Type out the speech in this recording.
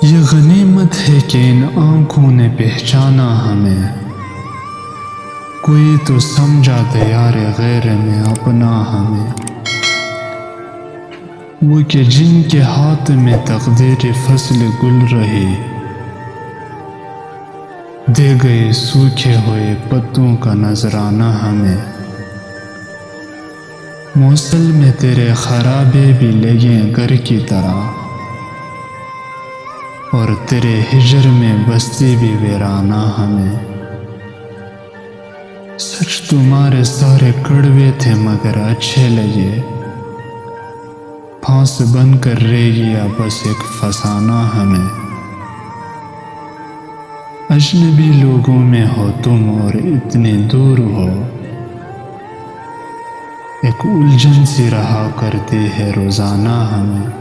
یہ غنیمت ہے کہ ان آنکھوں نے پہچانا ہمیں، کوئی تو سمجھا دیار غیر میں اپنا ہمیں، وہ کہ جن کے ہاتھ میں تقدیر فصل گل رہی، دے گئے سوکھے ہوئے پتوں کا نذرانہ ہمیں۔ موصل میں تیرے خرابے بھی لگیں گھر کی طرح، اور تیرے ہجر میں بستی بھی ویرانہ ہمیں۔ سچ تمہارے سارے کڑوے تھے مگر اچھے لگے، پھانس بن کر رہ گیا بس ایک فسانہ ہمیں۔ اجنبی لوگوں میں ہو تم اور اتنے دور ہو، ایک الجھن سی رہا کرتی ہے روزانہ ہمیں۔